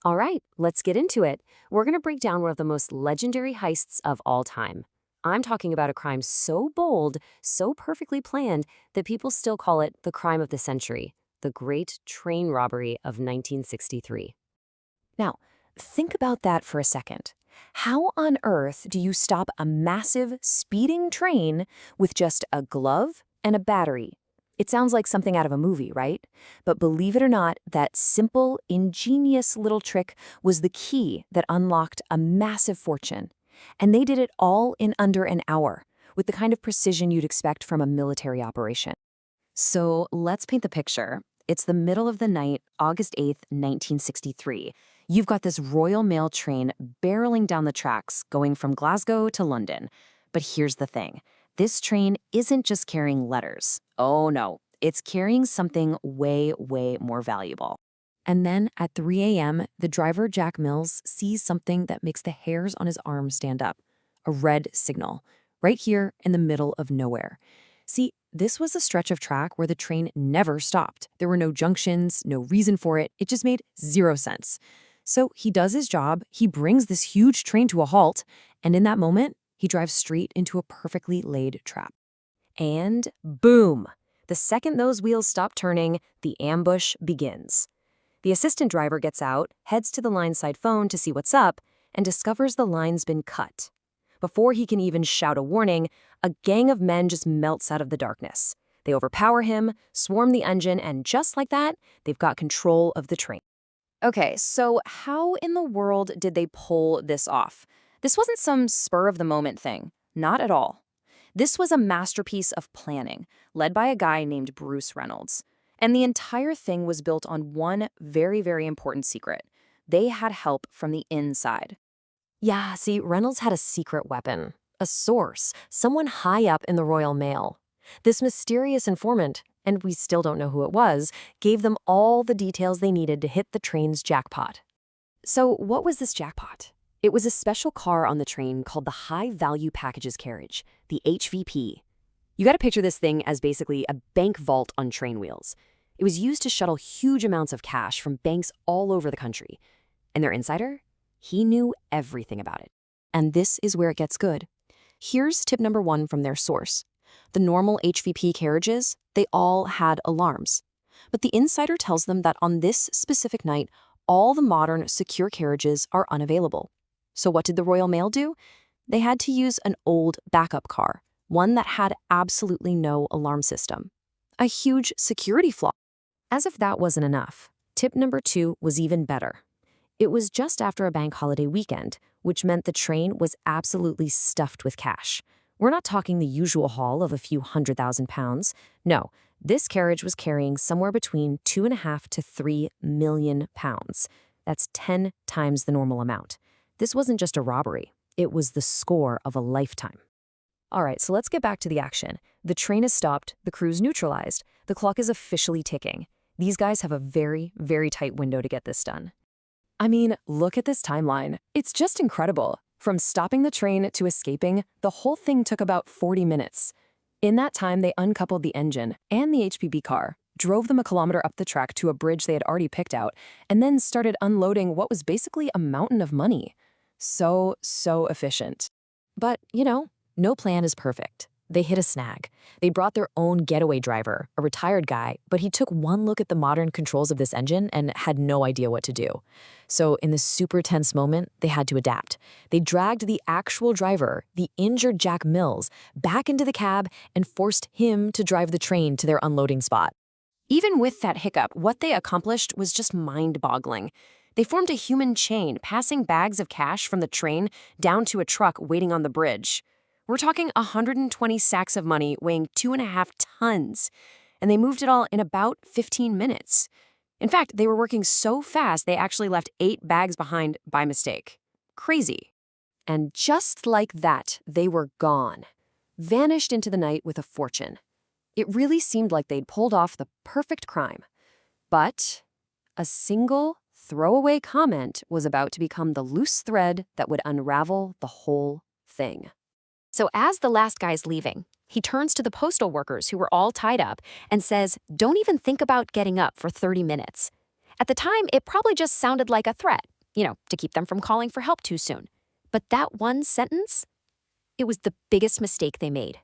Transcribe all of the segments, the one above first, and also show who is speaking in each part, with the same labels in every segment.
Speaker 1: All right, let's get into it. We're going to break down one of the most legendary heists of all time. I'm talking about a crime so bold, so perfectly planned, that people still call it the crime of the century, the Great Train Robbery of 1963. Now, think about that for a second. How on earth do you stop a massive, speeding train with just a glove and a battery? It sounds like something out of a movie, right? But believe it or not, that simple, ingenious little trick was the key that unlocked a massive fortune. And they did it all in under an hour, with the kind of precision you'd expect from a military operation. So let's paint the picture. It's the middle of the night, August 8th, 1963. You've got this Royal Mail train barreling down the tracks, going from Glasgow to London. But here's the thing. This train isn't just carrying letters. Oh no, it's carrying something way, way more valuable. And then at 3 a.m., the driver, Jack Mills, sees something that makes the hairs on his arm stand up. A red signal, right here in the middle of nowhere. See, this was a stretch of track where the train never stopped. There were no junctions, no reason for it. It just made zero sense. So he does his job, he brings this huge train to a halt, and in that moment, he drives straight into a perfectly laid trap. And boom! The second those wheels stop turning, the ambush begins. The assistant driver gets out, heads to the line-side phone to see what's up, and discovers the line's been cut. Before he can even shout a warning, a gang of men just melts out of the darkness. They overpower him, swarm the engine, and just like that, they've got control of the train. Okay, so how in the world did they pull this off? This wasn't some spur-of-the-moment thing. Not at all. This was a masterpiece of planning, led by a guy named Bruce Reynolds. And the entire thing was built on one very, very important secret. They had help from the inside. Yeah, see, Reynolds had a secret weapon. A source. Someone high up in the Royal Mail. This mysterious informant, and we still don't know who it was, gave them all the details they needed to hit the train's jackpot. So what was this jackpot? It was a special car on the train called the High Value Packages Carriage, the HVP. You gotta picture this thing as basically a bank vault on train wheels. It was used to shuttle huge amounts of cash from banks all over the country. And their insider? He knew everything about it. And this is where it gets good. Here's tip number 1 from their source. The normal HVP carriages, they all had alarms. But the insider tells them that on this specific night, all the modern secure carriages are unavailable. So what did the Royal Mail do? They had to use an old backup car, one that had absolutely no alarm system. A huge security flaw. As if that wasn't enough, tip number 2 was even better. It was just after a bank holiday weekend, which meant the train was absolutely stuffed with cash. We're not talking the usual haul of a few £100,000. No, this carriage was carrying somewhere between £2.5 to £3 million. That's 10 times the normal amount. This wasn't just a robbery. It was the score of a lifetime. All right, so let's get back to the action. The train is stopped, the crew's neutralized, the clock is officially ticking. These guys have a very, very tight window to get this done. I mean, look at this timeline. It's just incredible. From stopping the train to escaping, the whole thing took about 40 minutes. In that time, they uncoupled the engine and the HPB car, drove them a kilometer up the track to a bridge they had already picked out, and then started unloading what was basically a mountain of money. So efficient. But, no plan is perfect. They hit a snag. They brought their own getaway driver, a retired guy, but he took one look at the modern controls of this engine and had no idea what to do. So in this super tense moment, they had to adapt. They dragged the actual driver, the injured Jack Mills, back into the cab and forced him to drive the train to their unloading spot. Even with that hiccup, what they accomplished was just mind-boggling. They formed a human chain, passing bags of cash from the train down to a truck waiting on the bridge. We're talking 120 sacks of money weighing 2.5 tons, and they moved it all in about 15 minutes. In fact, they were working so fast they actually left 8 bags behind by mistake. Crazy. And just like that, they were gone. Vanished into the night with a fortune. It really seemed like they'd pulled off the perfect crime. But a single throwaway comment was about to become the loose thread that would unravel the whole thing. So as the last guy's leaving, he turns to the postal workers who were all tied up and says, "Don't even think about getting up for 30 minutes. At the time, it probably just sounded like a threat.
Speaker 2: to keep them from calling for help too soon. But that one sentence, it was the biggest mistake they made.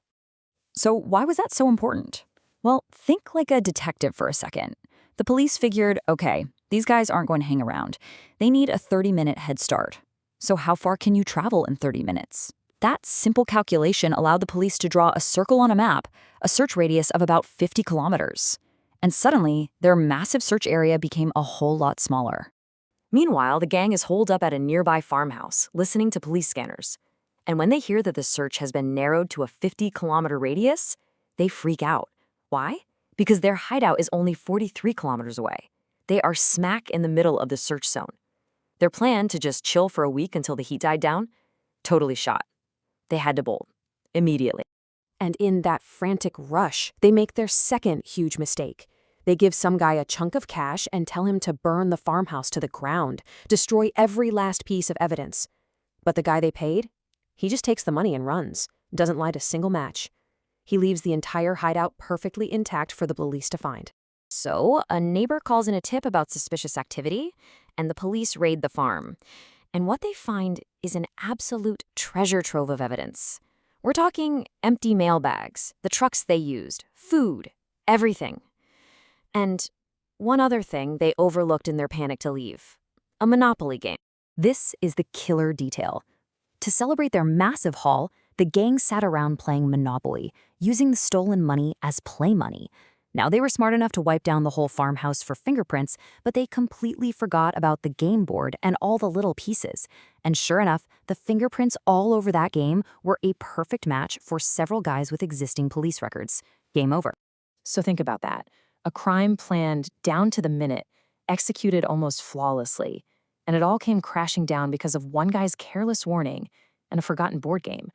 Speaker 3: So why was that so important? Well, think like a detective for a second. The police figured, okay, these guys aren't going to hang around. They need a 30-minute head start. So how far can you travel in 30 minutes? That simple calculation allowed the police to draw a circle on a map, a search radius of about 50 kilometers. And suddenly, their massive search area became a whole lot smaller.
Speaker 1: Meanwhile, the gang is holed up at a nearby farmhouse, listening to police scanners. And when they hear that the search has been narrowed to a 50-kilometer radius, they freak out. Why? Because their hideout is only 43 kilometers away. They are smack in the middle of the search zone. Their plan to just chill for a week until the heat died down? Totally shot. They had to bolt. Immediately.
Speaker 4: And in that frantic rush, they make their second huge mistake. They give some guy a chunk of cash and tell him to burn the farmhouse to the ground, destroy every last piece of evidence. But the guy they paid? He just takes the money and runs, doesn't light a single match. He leaves the entire hideout perfectly intact for the police to find.
Speaker 1: So, a neighbor calls in a tip about suspicious activity, and the police raid the farm. And what they find is an absolute treasure trove of evidence. We're talking empty mailbags, the trucks they used, food, everything. And one other thing they overlooked in their panic to leave: a Monopoly game. This is the killer detail. To celebrate their massive haul, the gang sat around playing Monopoly, using the stolen money as play money. Now, they were smart enough to wipe down the whole farmhouse for fingerprints, but they completely forgot about the game board and all the little pieces. And sure enough, the fingerprints all over that game were a perfect match for several guys with existing police records. Game over.
Speaker 5: So think about that. A crime planned down to the minute, executed almost flawlessly, and it all came crashing down because of one guy's careless warning and a forgotten board game.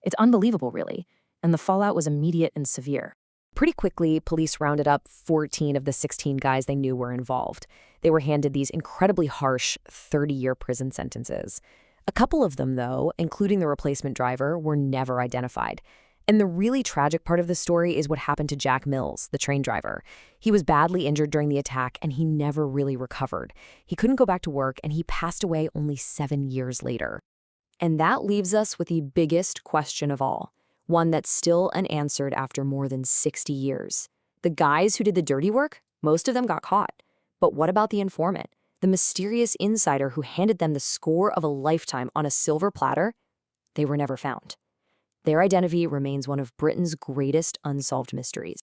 Speaker 5: It's unbelievable, really, and the fallout was immediate and severe.
Speaker 4: Pretty quickly, police rounded up 14 of the 16 guys they knew were involved. They were handed these incredibly harsh 30-year prison sentences. A couple of them, though, including the replacement driver, were never identified. And the really tragic part of the story is what happened to Jack Mills, the train driver. He was badly injured during the attack, and he never really recovered. He couldn't go back to work, and he passed away only 7 years later. And that leaves us with the biggest question of all, one that's still unanswered after more than 60 years. The guys who did the dirty work, most of them got caught. But what about the informant, the mysterious insider who handed them the score of a lifetime on a silver platter? They were never found. Their identity remains one of Britain's greatest unsolved mysteries.